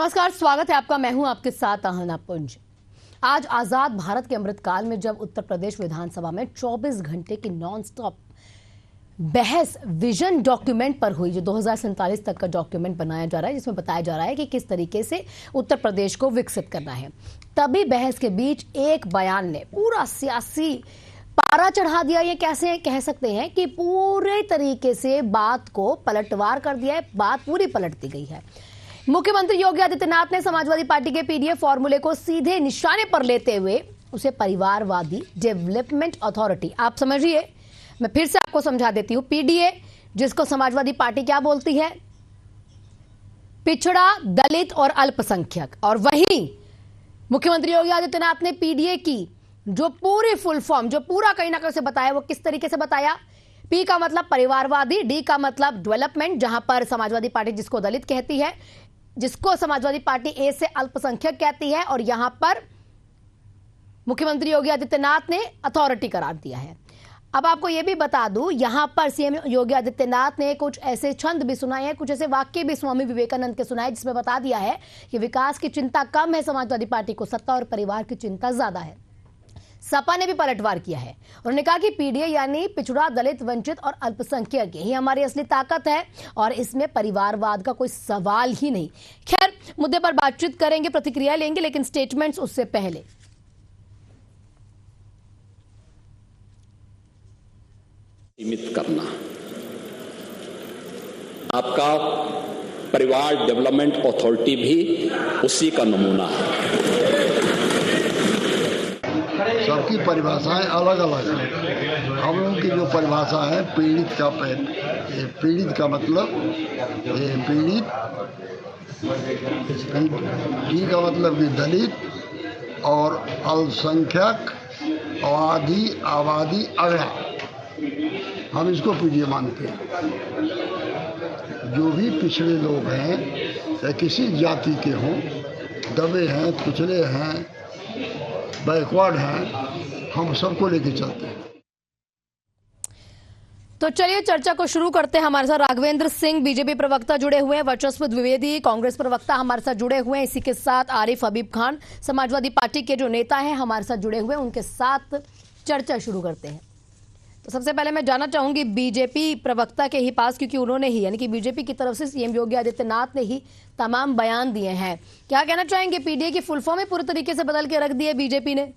नमस्कार, स्वागत है आपका। मैं हूं आपके साथ आहना पुंज। आज आजाद भारत के अमृतकाल में जब उत्तर प्रदेश विधानसभा में 24 घंटे की नॉन स्टॉप बहस विजन डॉक्यूमेंट पर हुई, जो 2047 तक का डॉक्यूमेंट बनाया जा रहा है, जिसमें बताया जा रहा है कि किस तरीके से उत्तर प्रदेश को विकसित करना है, तभी बहस के बीच एक बयान ने पूरा सियासी पारा चढ़ा दिया। ये कैसे कह सकते हैं कि पूरे तरीके से बात को पलटवार कर दिया है, बात पूरी पलट दी गई है। मुख्यमंत्री योगी आदित्यनाथ ने समाजवादी पार्टी के पीडीए फॉर्मूले को सीधे निशाने पर लेते हुए उसे परिवारवादी डेवलपमेंट अथॉरिटी, आप समझिए, मैं फिर से आपको समझा देती हूं, पीडीए जिसको समाजवादी पार्टी क्या बोलती है, पिछड़ा, दलित और अल्पसंख्यक। और वहीं मुख्यमंत्री योगी आदित्यनाथ ने पीडीए की जो पूरी फुल फॉर्म, जो पूरा कहीं ना कहीं से बताया, वो किस तरीके से बताया। पी का मतलब परिवारवादी, डी का मतलब डेवलपमेंट, जहां पर समाजवादी पार्टी जिसको दलित कहती है, जिसको समाजवादी पार्टी ए से अल्पसंख्यक कहती है, और यहां पर मुख्यमंत्री योगी आदित्यनाथ ने अथॉरिटी करार दिया है। अब आपको यह भी बता दूं, यहां पर सीएम योगी आदित्यनाथ ने कुछ ऐसे छंद भी सुनाए हैं, कुछ ऐसे वाक्य भी स्वामी विवेकानंद के सुनाए, जिसमें बता दिया है कि विकास की चिंता कम है समाजवादी पार्टी को, सत्ता और परिवार की चिंता ज्यादा है। सपा ने भी पलटवार किया है, उन्होंने कहा कि पीडीए यानी पिछड़ा, दलित, वंचित और अल्पसंख्यक ही हमारी असली ताकत है और इसमें परिवारवाद का कोई सवाल ही नहीं। खैर, मुद्दे पर बातचीत करेंगे, प्रतिक्रिया लेंगे, लेकिन स्टेटमेंट्स उससे पहले। सीमित करना आपका परिवार डेवलपमेंट अथॉरिटी भी उसी का नमूना है। सबकी परिभाषाएं अलग अलग हैं। हम लोगों की जो परिभाषा है, पीड़ित का मतलब पीड़ित, डी का मतलब कि दलित, और अल्पसंख्यक, आबादी अगड़ा, हम इसको पीडीए मानते हैं। जो भी पिछड़े लोग हैं, चाहे किसी जाति के हों, दबे हैं, पिछड़े हैं, बैकवर्ड हैं, हम सबको लेके चलते हैं। तो चलिए चर्चा को शुरू करते हैं। हमारे साथ राघवेंद्र सिंह बीजेपी प्रवक्ता जुड़े हुए हैं, वर्चस्व द्विवेदी कांग्रेस प्रवक्ता हमारे साथ जुड़े हुए हैं, इसी के साथ आरिफ हबीब खान समाजवादी पार्टी के जो नेता हैं हमारे साथ जुड़े हुए हैं, उनके साथ चर्चा शुरू करते हैं। तो सबसे पहले मैं जानना चाहूंगी बीजेपी प्रवक्ता के ही पास, क्योंकि उन्होंने ही, यानी कि बीजेपी की तरफ से सीएम योगी आदित्यनाथ ने ही तमाम बयान दिए हैं। क्या कहना चाहेंगे, पीडीए की फुल फॉर्म ही पूरी तरीके से बदल के रख दी है बीजेपी ने?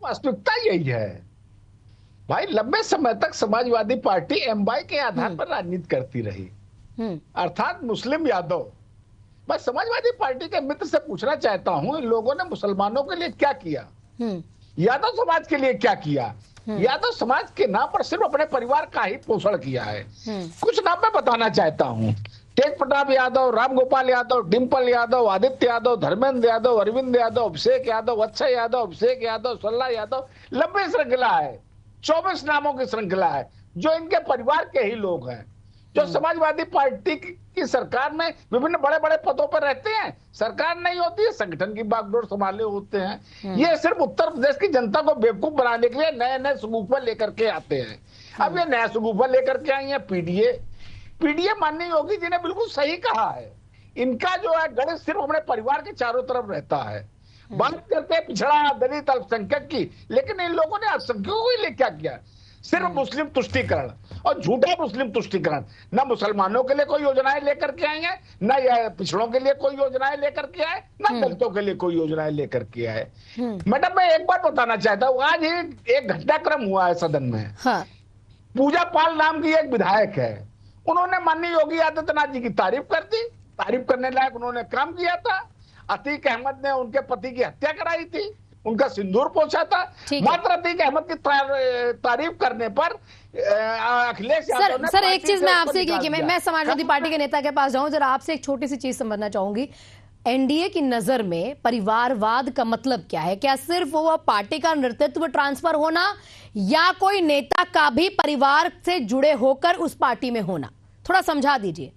वास्तविकता यही है भाई, लंबे समय तक समाजवादी पार्टी एमवाई के आधार पर राजनीति करती रही, अर्थात मुस्लिम यादव। मैं समाजवादी पार्टी के मित्र से पूछना चाहता हूं, इन लोगों ने मुसलमानों के लिए क्या किया, यादव समाज के लिए क्या किया? यादव समाज के नाम पर सिर्फ अपने परिवार का ही पोषण किया है। कुछ नाम मैं बताना चाहता हूँ, तेज प्रताप यादव, राम गोपाल यादव, डिम्पल यादव, आदित्य यादव, धर्मेंद्र यादव, अरविंद यादव, अभिषेक यादव, अक्षय यादव, अभिषेक यादव, सल्ला यादव, लंबी श्रृंखला है, 24 नामों की श्रृंखला है, जो इनके परिवार के ही लोग हैं, जो समाजवादी पार्टी की सरकार में विभिन्न बड़े बड़े पदों पर रहते हैं। सरकार नहीं होती है, संगठन की बागडोर संभाले होते हैं। ये सिर्फ उत्तर प्रदेश की जनता को बेवकूफ बनाने के लिए नए नए सगुफा लेकर के आते हैं। अब ये नया सगुफा लेकर के आई है पीडीए माननीय योगी जी ने बिल्कुल सही कहा है। इनका जो है गणित सिर्फ अपने परिवार के चारों तरफ रहता है। बात करते हैं पिछड़ा, दलित, अल्पसंख्यक की, लेकिन इन लोगों ने अल्पसंख्यकों के लिए क्या किया? सिर्फ मुस्लिम तुष्टीकरण और झूठा मुस्लिम तुष्टीकरण। न मुसलमानों के लिए कोई योजनाएं लेकर के आए हैं, न पिछड़ों के लिए कोई योजनाएं लेकर के आए, न दलितों के लिए कोई योजनाएं लेकर के आए। मैडम, मैं एक बात बताना चाहता हूँ, आज एक घटनाक्रम हुआ है सदन में। हाँ। पूजा पाल नाम की एक विधायक है, उन्होंने माननीय योगी आदित्यनाथ जी की तारीफ कर दी। तारीफ करने लायक उन्होंने काम किया था। अतीक अहमद ने उनके पति की हत्या कराई थी, उनका सिंदूर पोंछा था। मात्र अतीक अहमद की तारीफ करने पर अखिलेश यादव ने सर एक चीज मैं आपसे की, मैं समाजवादी पार्टी के नेता के पास जाऊं, जरा आपसे एक छोटी सी चीज समझना चाहूंगी। एनडीए की नजर में परिवारवाद का मतलब क्या है? क्या सिर्फ वो पार्टी का नेतृत्व ट्रांसफर होना, या कोई नेता का भी परिवार से जुड़े होकर उस पार्टी में होना? थोड़ा समझा दीजिए।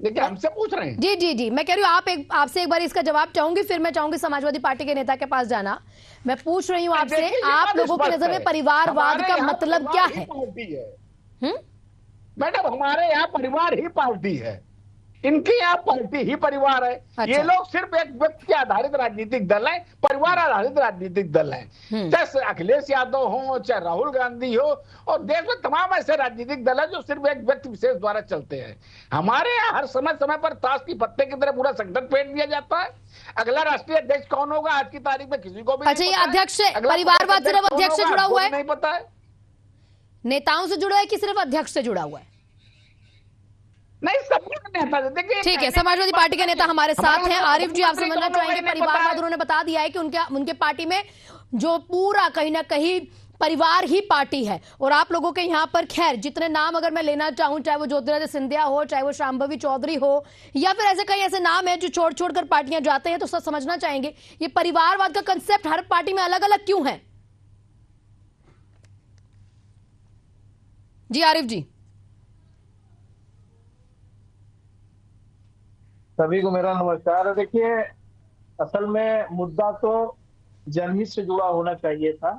देखिए, हमसे पूछ रहे हैं। जी जी जी, मैं कह रही हूँ आपसे एक बार इसका जवाब चाहूंगी, फिर मैं चाहूंगी समाजवादी पार्टी के नेता के पास जाना। मैं पूछ रही हूँ आपसे, आप लोगों की नजर में परिवारवाद का मतलब क्या है? मैडम हमारे यहाँ परिवार ही पार्टी है, इनके यहाँ पार्टी ही परिवार है। अच्छा। ये लोग सिर्फ एक व्यक्ति आधारित राजनीतिक दल है, परिवार आधारित राजनीतिक दल है। चाहे अखिलेश यादव हो, चाहे राहुल गांधी हो, और देश में तमाम ऐसे राजनीतिक दल है जो सिर्फ एक व्यक्ति विशेष द्वारा चलते हैं। हमारे यहाँ हर समय समय पर ताश की पत्ते की तरह पूरा संगठन फेंट दिया जाता है। अगला राष्ट्रीय अध्यक्ष कौन होगा आज की तारीख में किसी को भी अच्छा, ये अध्यक्ष परिवारवाद सिर्फ अध्यक्ष से जुड़ा हुआ है, नहीं पता है, नेताओं से जुड़ा है कि सिर्फ अध्यक्ष से जुड़ा हुआ है? नहीं, सब नेता। देखिए ठीक है, समाजवादी पार्टी के नेता हमारे साथ हैं। आरिफ जी, आपसे समझना चाहेंगे, परिवारवाद उन्होंने बता दिया है कि उनके पार्टी में जो पूरा कहीं ना कहीं परिवार ही पार्टी है। और आप लोगों के यहाँ पर खैर जितने नाम अगर मैं लेना चाहूं, चाहे वो ज्योतिरादित्य सिंधिया हो, चाहे वो शांभवी चौधरी हो, या फिर ऐसे कई ऐसे नाम हैं जो छोड़ छोड़कर पार्टियां जाते हैं, तो सब समझना चाहेंगे ये परिवारवाद का कंसेप्ट हर पार्टी में अलग अलग क्यों है? जी आरिफ जी। सभी को मेरा नमस्कार। देखिए, असल में मुद्दा तो जनहित से जुड़ा होना चाहिए था।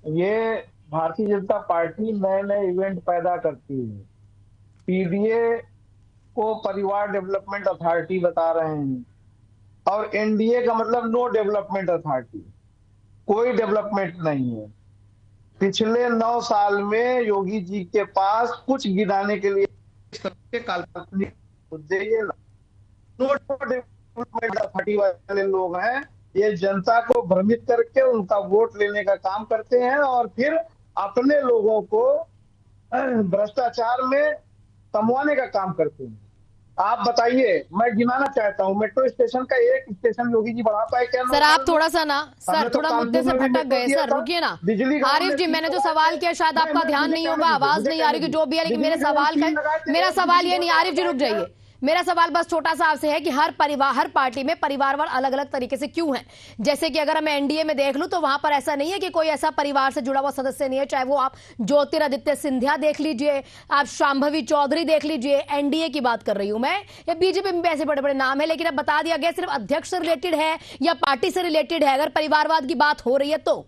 ये भारतीय जनता पार्टी नए नए इवेंट पैदा करती है। पीडीए को परिवार डेवलपमेंट अथॉरिटी बता रहे हैं, और एनडीए का मतलब नो डेवलपमेंट अथॉरिटी, कोई डेवलपमेंट नहीं है। पिछले 9 साल में योगी जी के पास कुछ गिनाने के लिए काल्पनिक मुद्दे ये डेवलपमेंट अथॉरिटी वाले लोग हैं। ये जनता को भ्रमित करके उनका वोट लेने का काम करते हैं और फिर अपने लोगों को भ्रष्टाचार में कमवाने का काम करते हैं। आप बताइए, मैं गिनाना चाहता हूँ, मेट्रो स्टेशन का एक स्टेशन योगी जी बढ़ा पाए क्या? सर आप थोड़ा सा ना, सर थोड़ा मुद्दे से भटक गए। सर रुकिए ना, आरिफ जी, मैंने जो सवाल किया शायद आपका ध्यान नहीं होगा, आवाज नहीं आ रही कि जो भी है, लेकिन मेरा सवाल ये नहीं। आरिफ जी रुक जाइए, मेरा सवाल बस छोटा सा आपसे है कि हर पार्टी में परिवारवाद अलग अलग तरीके से क्यों है? जैसे कि अगर मैं एनडीए में देख लूं तो वहां पर ऐसा नहीं है कि कोई ऐसा परिवार से जुड़ा हुआ सदस्य नहीं है, चाहे वो आप ज्योतिरादित्य सिंधिया देख लीजिए, आप शांभवी चौधरी देख लीजिए, एनडीए की बात कर रही हूं मैं, या बीजेपी में भी ऐसे बड़े बड़े नाम है। लेकिन अब बता दिया गया सिर्फ अध्यक्ष से रिलेटेड है या पार्टी से रिलेटेड है, अगर परिवारवाद की बात हो रही है तो?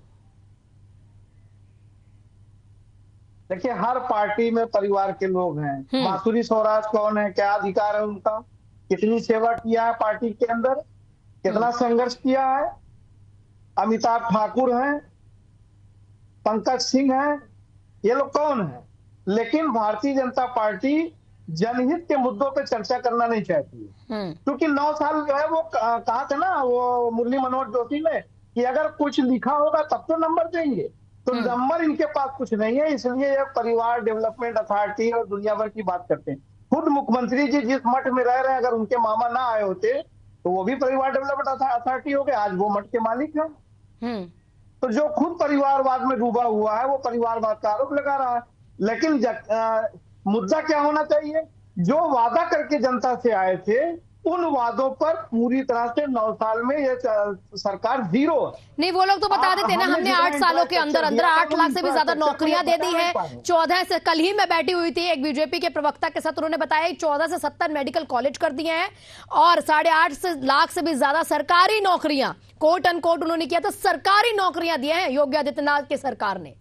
देखिए, हर पार्टी में परिवार के लोग हैं। माधुरी स्वराज कौन है, क्या अधिकार है उनका, कितनी सेवा किया है पार्टी के अंदर, कितना संघर्ष किया है? अमिताभ ठाकुर हैं, पंकज सिंह हैं, ये लोग कौन है? लेकिन भारतीय जनता पार्टी जनहित के मुद्दों पे चर्चा करना नहीं चाहती है, क्योंकि 9 साल जो है वो कहा था ना वो मुरली मनोहर जोशी ने कि अगर कुछ लिखा होगा तब तो नंबर देंगे, तो नंबर इनके पास कुछ नहीं है। इसलिए ये परिवार डेवलपमेंट अथॉरिटी और दुनिया भर की बात करते हैं। खुद मुख्यमंत्री जी जिस मठ में रह रहे हैं, अगर उनके मामा ना आए होते तो वो भी परिवार डेवलपमेंट अथॉरिटी हो गए, आज वो मठ के मालिक हैं। तो जो खुद परिवारवाद में डूबा हुआ है वो परिवारवाद का आरोप लगा रहा है। लेकिन मुद्दा क्या होना चाहिए? जो वादा करके जनता से आए थे उन वादों पर पूरी तरह से 9 साल में ये सरकार जीरो। नहीं, वो लोग तो बता देते ना, हमने 8 सालों के अंदर 8 लाख से भी ज्यादा नौकरियां दे दी है। 14 से, कल ही मैं बैठी हुई थी एक बीजेपी के प्रवक्ता के साथ, उन्होंने बताया 14 से 70 मेडिकल कॉलेज कर दिए हैं और 8.5 लाख से भी ज्यादा सरकारी नौकरियां, कोट अनकोट उन्होंने किया था, सरकारी नौकरियां दिए हैं योगी आदित्यनाथ की सरकार ने।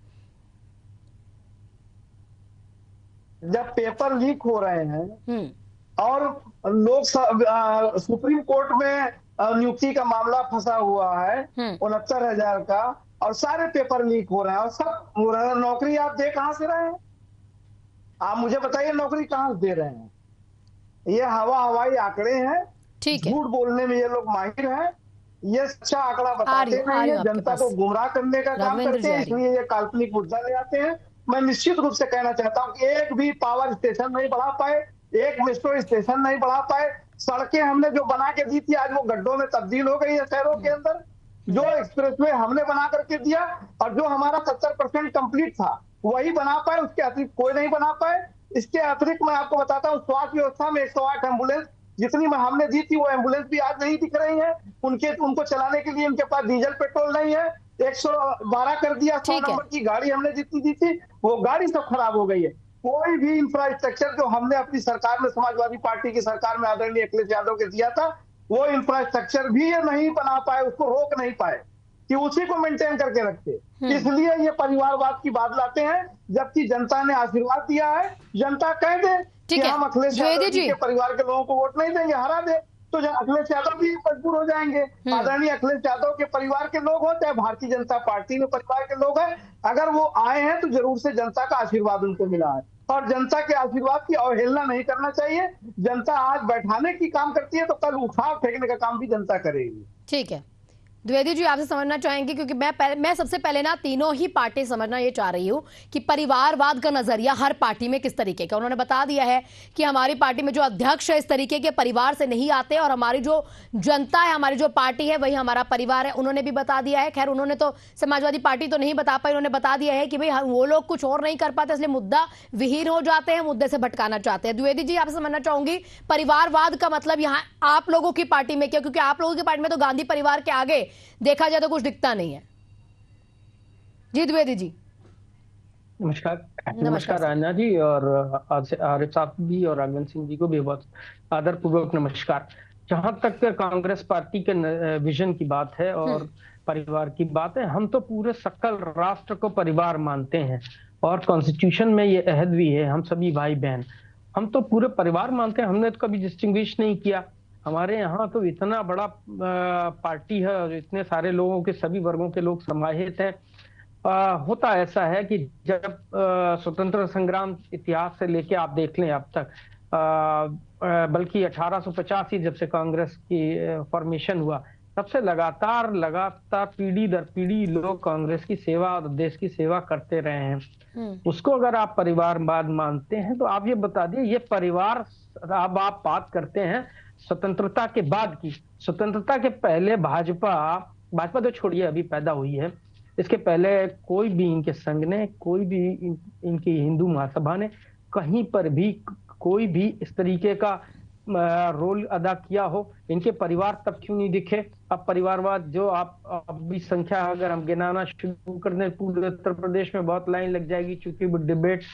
जब पेपर लीक हो रहे हैं और लोग सुप्रीम कोर्ट में नियुक्ति का मामला फंसा हुआ है 69,000 का, और सारे पेपर लीक हो रहे हैं और सब नौकरी आप दे कहां से रहे हैं? आप मुझे बताइए, नौकरी कहां से दे रहे हैं? ये हवाई आंकड़े हैं, झूठ बोलने में ये लोग माहिर हैं, ये सच्चा आंकड़ा बताते नहीं है, जनता को गुमराह करने का काम करते हैं, इसलिए ये काल्पनिक मुद्दा ले आते हैं। मैं निश्चित रूप से कहना चाहता हूँ कि एक भी पावर स्टेशन नहीं बढ़ा पाए, एक मेट्रो स्टेशन नहीं बढ़ा पाए, सड़कें हमने जो बना के दी थी आज वो गड्ढों में तब्दील हो गई है शहरों के अंदर। जो एक्सप्रेसवे हमने बना करके दिया और जो हमारा 70% कंप्लीट था वही बना पाए, उसके अतिरिक्त कोई नहीं बना पाए। इसके अतिरिक्त मैं आपको बताता हूँ, स्वास्थ्य व्यवस्था में 108 एम्बुलेंस जितनी हमने दी थी वो एम्बुलेंस भी आज नहीं दिख रही है। उनको चलाने के लिए इनके पास डीजल पेट्रोल नहीं है। 112 कर दिया, 100 नंबर की गाड़ी हमने जितनी दी थी वो गाड़ी सब खराब हो गई है। कोई भी इंफ्रास्ट्रक्चर जो हमने अपनी सरकार में, समाजवादी पार्टी की सरकार में आदरणीय अखिलेश यादव के दिया था, वो इंफ्रास्ट्रक्चर भी ये नहीं बना पाए, उसको रोक नहीं पाए। कि उसी को मेंटेन करके रखते, इसलिए ये परिवारवाद की बात लाते हैं, जबकि जनता ने आशीर्वाद दिया है। जनता कह दे कि हम अखिलेश यादव जी के परिवार के लोगों को वोट नहीं देंगे, हरा दे, तो अखिलेश यादव भी मजबूर हो जाएंगे। आदरणीय अखिलेश यादव के परिवार के लोग हो चाहे भारतीय जनता पार्टी में परिवार के लोग हैं, अगर वो आए हैं तो जरूर से जनता का आशीर्वाद उनको मिला है, और जनता के आशीर्वाद की अवहेलना नहीं करना चाहिए। जनता आज बैठाने की काम करती है तो कल उठा फेंकने का काम भी जनता करेगी। ठीक है, द्विवेदी जी आपसे समझना चाहेंगे, क्योंकि मैं सबसे पहले ना तीनों ही पार्टी समझना ये चाह रही हूं कि परिवारवाद का नजरिया हर पार्टी में किस तरीके का। उन्होंने बता दिया है कि हमारी पार्टी में जो अध्यक्ष है इस तरीके के परिवार से नहीं आते, और हमारी जो जनता है, हमारी जो पार्टी है वही हमारा परिवार है, उन्होंने भी बता दिया है। खैर उन्होंने तो समाजवादी पार्टी तो नहीं बता पाई, उन्होंने बता दिया है कि भाई वो लोग कुछ और नहीं कर पाते, इसलिए मुद्दा विहीन हो जाते हैं, मुद्दे से भटकाना चाहते हैं। द्विवेदी जी आपसे समझना चाहूंगी, परिवारवाद का मतलब यहाँ आप लोगों की पार्टी में क्या, क्योंकि आप लोगों की पार्टी में तो गांधी परिवार के आगे देखा जाए तो कुछ दिखता नहीं है। जी द्विवेदी जी। नमस्कार राजना जी, और आरिफ साहब भी और राघवेंद्र सिंह जी को भी बहुत आदरपूर्वक नमस्कार। जहां तक कांग्रेस पार्टी के विजन की बात है और परिवार की बात है, हम तो पूरे सकल राष्ट्र को परिवार मानते हैं, और कॉन्स्टिट्यूशन में ये अहद भी है, हम सभी भाई बहन, हम तो पूरे परिवार मानते हैं। हमने तो कभी डिस्टिंग्विश नहीं किया। हमारे यहाँ तो इतना बड़ा पार्टी है और इतने सारे लोगों के, सभी वर्गों के लोग समाहित हैं। होता ऐसा है कि जब स्वतंत्र संग्राम इतिहास से लेके आप देख लें अब तक, बल्कि 1885 जब से कांग्रेस की फॉर्मेशन हुआ, तब से लगातार पीढ़ी दर पीढ़ी लोग कांग्रेस की सेवा और देश की सेवा करते रहे हैं। उसको अगर आप परिवारवाद मानते हैं तो आप ये बता दिए, ये परिवार, अब आप बात करते हैं स्वतंत्रता के बाद की। स्वतंत्रता के पहले भाजपा तो छोड़िए, अभी पैदा हुई है, इसके पहले कोई भी इनके संघ ने, कोई भी इनकी हिंदू महासभा ने कहीं पर भी कोई भी इस तरीके का रोल अदा किया हो। इनके परिवार तब क्यों नहीं दिखे? अब परिवारवाद जो आप अभी संख्या अगर हम गिनाना शुरू कर दें, पूरे उत्तर प्रदेश में बहुत लाइन लग जाएगी, चूंकि वो डिबेट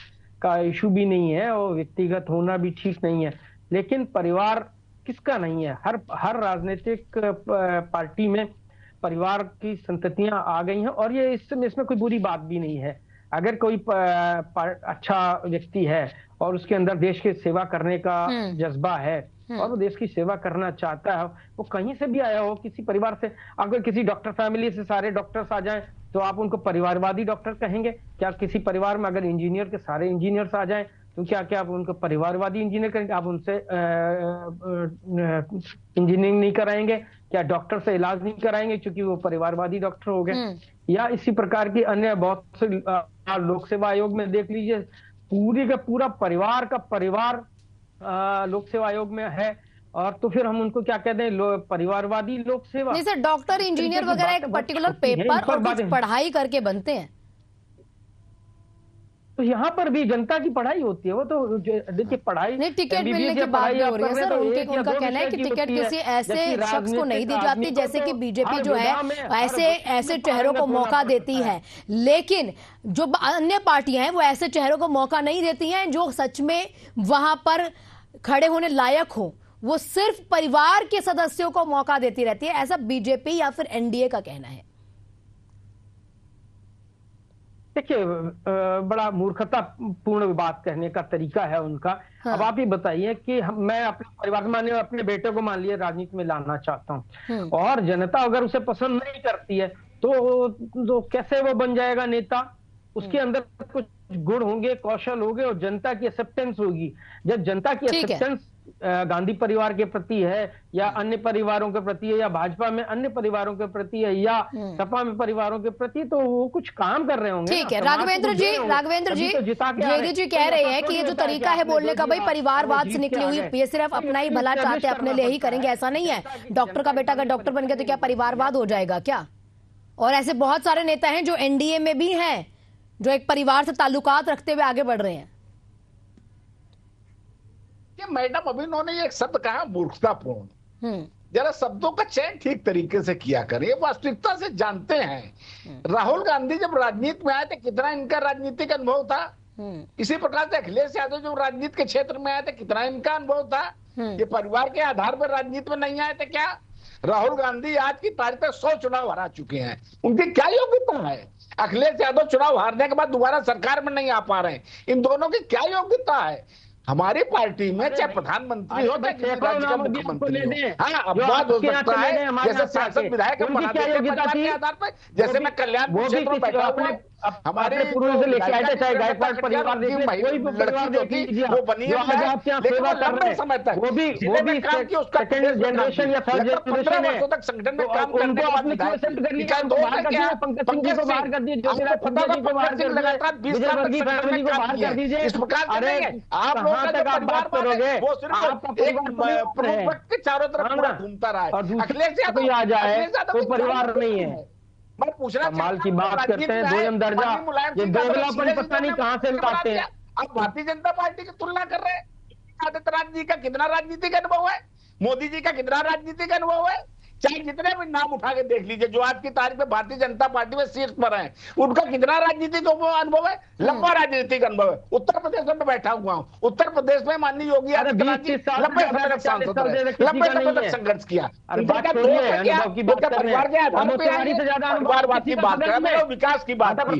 का इशू भी नहीं है और व्यक्तिगत होना भी ठीक नहीं है। लेकिन परिवार किसका नहीं है? हर राजनीतिक पार्टी में परिवार की संततियां आ गई हैं, और ये इसमें कोई बुरी बात भी नहीं है। अगर कोई अच्छा व्यक्ति है और उसके अंदर देश की सेवा करने का जज्बा है और वो देश की सेवा करना चाहता है, वो कहीं से भी आया हो, किसी परिवार से, अगर किसी डॉक्टर फैमिली से सारे डॉक्टर्स आ जाएं तो आप उनको परिवारवादी डॉक्टर कहेंगे क्या? किसी परिवार में अगर इंजीनियर के सारे इंजीनियर्स आ जाएं तो क्या आप उनको परिवारवादी इंजीनियर करेंगे? आप उनसे इंजीनियरिंग नहीं कराएंगे? क्या डॉक्टर से इलाज नहीं कराएंगे क्योंकि वो परिवारवादी डॉक्टर हो गए? या इसी प्रकार की अन्य बहुत से लोक सेवा आयोग में देख लीजिए, पूरी का पूरा परिवार का परिवार लोक सेवा आयोग में है, और तो फिर हम उनको क्या कहते हैं? परिवारवादी लोक सेवा। नहीं सर, डॉक्टर इंजीनियर वगैरह एक पर्टिकुलर पेपर और कुछ पढ़ाई करके बनते हैं, तो यहाँ पर भी जनता की पढ़ाई होती है। वो तो देखिए, पढ़ाई नहीं, टिकट मिलने की बात नहीं हो रही है सर। उनका कहना है कि टिकट किसी ऐसे शख्स को नहीं दी जाती, जैसे कि बीजेपी जो है ऐसे चेहरों को मौका देती है, लेकिन जो अन्य पार्टियां हैं वो ऐसे चेहरों को मौका नहीं देती हैं जो सच में वहां पर खड़े होने लायक हो। वो सिर्फ परिवार के सदस्यों को मौका देती रहती है, ऐसा बीजेपी या फिर एनडीए का कहना है। देखिए, बड़ा मूर्खतापूर्ण बात कहने का तरीका है उनका। हाँ। अब आप ये बताइए कि मैं अपने परिवार में अपने बेटे को मान लिया राजनीति में लाना चाहता हूँ, और जनता अगर उसे पसंद नहीं करती है तो कैसे वो बन जाएगा नेता? उसके अंदर कुछ गुण होंगे, कौशल होंगे, और जनता की एक्सेप्टेंस होगी। जब जनता की एक्सेप्टेंस गांधी परिवार के प्रति है, या अन्य परिवारों के प्रति है, या भाजपा में अन्य परिवारों के प्रति है, या सपा में परिवारों के प्रति, तो वो कुछ काम कर रहे होंगे। ठीक है, राघवेंद्र जी द्विवेदी जी कह रहे हैं कि ये जो तरीका है बोलने का, भाई परिवारवाद से निकली हुई, ये सिर्फ अपना ही भला चाहते हैं, अपने लिए ही करेंगे, ऐसा नहीं है। डॉक्टर का बेटा अगर डॉक्टर बन गया तो क्या परिवारवाद हो जाएगा क्या? और ऐसे बहुत सारे नेता हैं जो एनडीए में भी हैं, जो एक परिवार से ताल्लुकात रखते हुए आगे बढ़ रहे हैं। ये मैडम, अभी उन्होंने एक शब्द कहा मूर्खतापूर्ण। जरा शब्दों का चयन ठीक तरीके से किया करें, वास्तविकता से जानते हैं। राहुल गांधी जब राजनीति में आए थे, कितना इनका राजनीतिक अनुभव था? इसी प्रकार से अखिलेश यादव जब राजनीति के क्षेत्र में आए थे, कितना इनका अनुभव था? ये परिवार के आधार पर राजनीति में नहीं आए थे क्या? राहुल गांधी आज की तारीख में 100 चुनाव हरा चुके हैं, उनकी क्या योग्यता है? अखिलेश यादव चुनाव हारने के बाद दोबारा सरकार में नहीं आ पा रहे हैं, इन दोनों की क्या योग्यता है? हमारी पार्टी में चाहे प्रधानमंत्री हो चाहे किसी राज्य का मुख्यमंत्री हो, हाँ अपवाद हो सकता है, जैसे सांसद विधायक बना देते हैं परिवार के आधार पर, जैसे मैं कल्याणपुर क्षेत्र में बैठा हुआ, हमारे पूर्व से लेके आए थे, चाहे गायकवाड़ परिवार देख ले, कोई भी परिवार देखी वो बनी है, लेकिन वो लंबे समय तक वो भी काम किया, उसका जनरेशन या थर्ड जनरेशन वर्षों तक संगठन में काम करने के बाद पंकज को बाहर कर दिए, ज्योतिरादित्य को बाहर कर लगातार 20 साल तक संगठन में काम किया। इस प्रकार से आप लोग का जो परिवार करोगे वो सिर्फ एक प्रमुख के चारों तरफ पूरा घूमता रहा है। अखिलेश यादव आ जाए तो परिवार नहीं है। मैं पूछना माल की बात करते हैं, दोयम दर्जा, ये दोगलापन पता नहीं कहां से लाते हैं। अब भारतीय जनता पार्टी की तुलना कर रहे हैं। आदित्यनाथ जी का कितना राजनीतिक अनुभव है, मोदी जी का कितना राजनीतिक अनुभव है, चाहे जितने भी नाम उठा के देख लीजिए जो आज की तारीख में भारतीय जनता पार्टी में शीर्ष पर है, उनका कितना राजनीतिक अनुभव है? लंबा राजनीतिक अनुभव है। उत्तर प्रदेश में बैठा हुआ हूँ, उत्तर प्रदेश में माननीय योगी आदित्यनाथ जी लंबे समय तक सांसद रहे, लंबे समय तक संघर्ष किया। परिवार के आधार परिवारवाद की बात कर रहे हैं, विकास की बात की,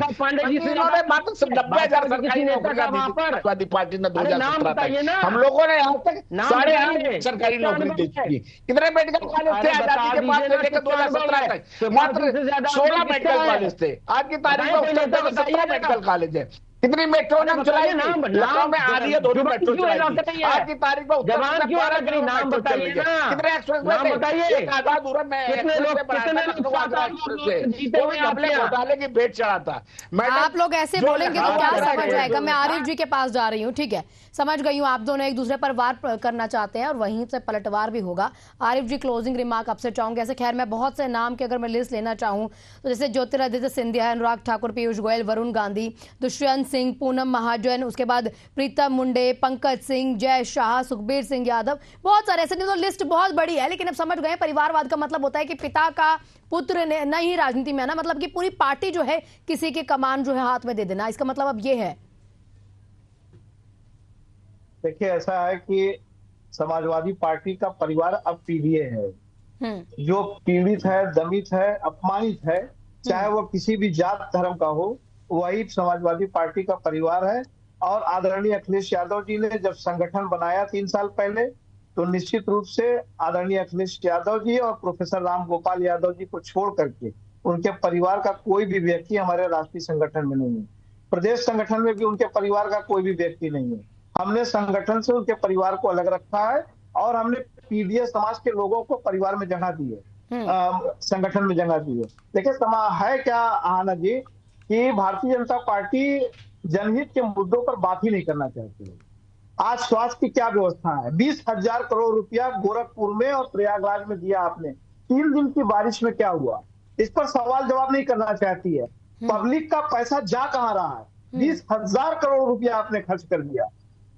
इन्होंने मात्र 90,000 सरकारी नौकरियां दी समाजवादी पार्टी ने 2017 तक। हम लोगों ने आज तक 8.5 सरकारी नौकरी दे चुकी। कितने मेडिकल कॉलेज थे आजादी के बाद से लेकर 2017 तक? मात्र 16 मेडिकल कॉलेज थे। आज की तारीख में उत्तर प्रदेश में 17 मेडिकल कॉलेज है। कितनी मेट्रो ने चलाई? लखनऊ में आ रही है, 2 मेट्रो चलाई। आज की तारीख में उत्तर प्रदेश में 12 मेट्रो चल रही है। कितने एक्सप्रेस वे? एक आजाद उड़न में घोटाले की भेंट चढ़ा था। आप लोग ऐसे बोलेंगे तो क्या समझ आएगा? मैं आरिफ जी के पास जा रही हूँ, ठीक है, समझ गई हूँ आप दोनों एक दूसरे पर वार करना चाहते हैं और वहीं से पलटवार भी होगा। आरिफ जी क्लोजिंग रिमार्क आपसे चाहूंगे। ऐसे खैर मैं बहुत से नाम की अगर मैं लिस्ट लेना चाहूँ तो जैसे ज्योतिरादित्य सिंधिया, अनुराग ठाकुर, पीयूष गोयल, वरुण गांधी, दुष्यंत सिंह, पूनम महाजन, उसके बाद प्रीतम मुंडे, पंकज सिंह, जय शाह, सुखबीर सिंह यादव, बहुत सारे ऐसे। तो लिस्ट बहुत बड़ी है, लेकिन अब समझ गए परिवारवाद का मतलब होता है कि पिता का पुत्र ने नहीं राजनीति में आना, मतलब कि पूरी पार्टी जो है किसी के कमान जो है हाथ में दे देना, इसका मतलब अब ये है। देखिए ऐसा है कि समाजवादी पार्टी का परिवार अब पीढ़ी है, जो पीड़ित है, दमित है, अपमानित है, चाहे वो किसी भी जात धर्म का हो, वही समाजवादी पार्टी का परिवार है। और आदरणीय अखिलेश यादव जी ने जब संगठन बनाया 3 साल पहले, तो निश्चित रूप से आदरणीय अखिलेश यादव जी और प्रोफेसर राम गोपाल यादव जी को छोड़ करके उनके परिवार का कोई भी व्यक्ति हमारे राष्ट्रीय संगठन में नहीं है। प्रदेश संगठन में भी उनके परिवार का कोई भी व्यक्ति नहीं है। हमने संगठन से उनके परिवार को अलग रखा है और हमने पीडीए समाज के लोगों को परिवार में जगह दी है, संगठन में जगह दी है। देखिए है क्या आनंद जी कि भारतीय जनता पार्टी जनहित के मुद्दों पर बात ही नहीं करना चाहती है। आज स्वास्थ्य की क्या व्यवस्था है? 20,000 करोड़ रुपया गोरखपुर में और प्रयागराज में दिया आपने, 3 दिन की बारिश में क्या हुआ? इस पर सवाल जवाब नहीं करना चाहती है। पब्लिक का पैसा जा कहां रहा है? 20,000 करोड़ रुपया आपने खर्च कर दिया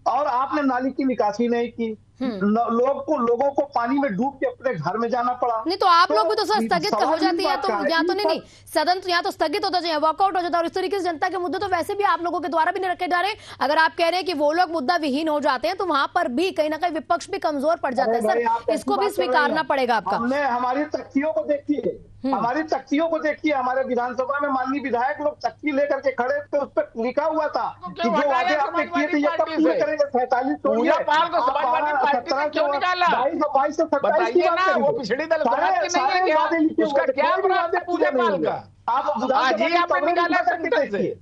और आपने नाली की निकासी नहीं की। लोगों को पानी में डूब के अपने घर में जाना पड़ा। नहीं तो आप लोग भी तो सर स्थगित हो जाती है, तो या तो नहीं सदन तो यहाँ तो स्थगित होता चाहिए, वॉकआउट हो जाता है। और इस तरीके से जनता के मुद्दे तो वैसे भी आप लोगों के द्वारा भी नहीं रखे जा रहे। अगर आप कह रहे हैं कि वो लोग मुद्दा विहीन हो जाते हैं तो वहां पर भी कहीं ना कहीं विपक्ष भी कमजोर पड़ जाता है। सर इसको भी स्वीकारना पड़ेगा आपका। हमने हमारी तख्तियों को देखिए, हमारी तख्तियों को देखिए, हमारे विधानसभा में माननीय विधायक लोग तख्ती लेकर के खड़े थे, उस पर लिखा हुआ था कि जो वादे आपने किए थे ये कब पूरे करेंगे। 47 वो पिछड़ी दल उसका क्या पूजा पाल का आज ही आपने निकाला संगठन से।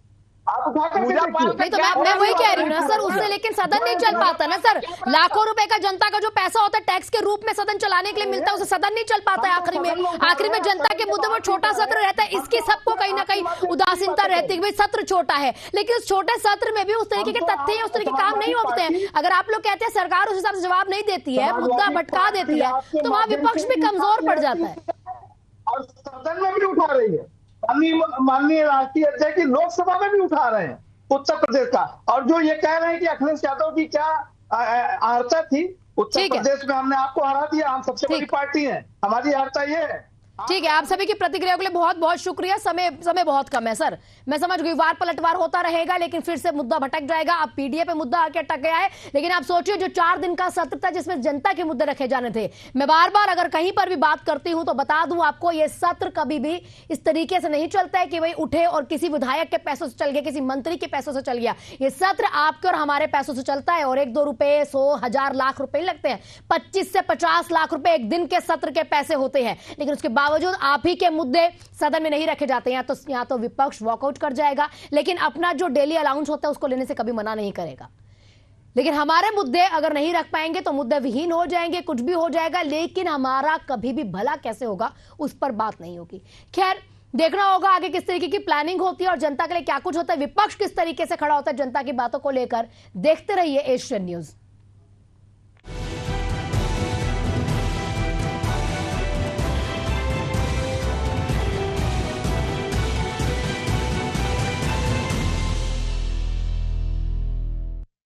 नहीं तो मैं वही कह रही हूँ ना सर, उससे लेकिन सदन नहीं चल पाता ना सर। लाखों रुपए का जनता का जो पैसा होता है टैक्स के रूप में सदन चलाने के लिए मिलता है, उसे सदन नहीं चल पाता है। आखिरी में जनता के मुद्दे पर छोटा सत्र रहता है, इसकी सबको कहीं ना कहीं उदासीनता रहती है। भाई सत्र छोटा है, लेकिन उस छोटे सत्र में भी उस तरीके के तथ्य उस तरीके के काम नहीं होते हैं। अगर आप लोग कहते हैं सरकार उस हिसाब से जवाब नहीं देती है, मुद्दा भटका देती है, तो वहां विपक्ष भी कमजोर पड़ जाता है और सदन में भी उठा रही है। माननीय राष्ट्रीय अध्यक्ष लोकसभा में भी उठा रहे हैं उत्तर प्रदेश का। और जो ये कह रहे हैं कि अखिलेश यादव की क्या अर्हता थी, उत्तर प्रदेश में हमने आपको हरा दिया, हम सबसे बड़ी पार्टी है, हमारी अर्हता ये है। ठीक है, आप सभी की प्रतिक्रिया के लिए बहुत बहुत शुक्रिया। समय बहुत कम है सर, मैं समझ गई वार पलटवार होता रहेगा, लेकिन फिर से मुद्दा भटक जाएगा। अब पीडीए पे मुद्दा आके अटक गया है, लेकिन आप सोचिए जो 4 दिन का सत्र था जिसमें जनता के मुद्दे रखे जाने थे। मैं बार बार अगर कहीं पर भी बात करती हूं तो बता दूं आपको, ये सत्र कभी भी इस तरीके से नहीं चलता है कि भाई उठे और किसी विधायक के पैसों से चल गया, किसी मंत्री के पैसों से चल गया। ये सत्र आपके और हमारे पैसों से चलता है, और 1-2 रुपए, 100, 1000, लाख रुपए लगते हैं। 25 से 50 लाख रुपए एक दिन के सत्र के पैसे होते हैं, लेकिन उसके बावजूद आप ही के मुद्दे सदन में नहीं रखे जाते। यहाँ तो विपक्ष वॉकआउट कर जाएगा, लेकिन अपना जो डेली अलाउंस होता है उसको लेने से कभी मना नहीं करेगा। लेकिन हमारे मुद्दे अगर नहीं रख पाएंगे तो मुद्दे विहीन हो जाएंगे, कुछ भी हो जाएगा, लेकिन हमारा कभी भी भला कैसे होगा उस पर बात नहीं होगी। खैर, देखना होगा आगे किस तरीके की प्लानिंग होती है और जनता के लिए क्या कुछ होता है, विपक्ष किस तरीके से खड़ा होता है जनता की बातों को लेकर। देखते रहिए एशियन न्यूज।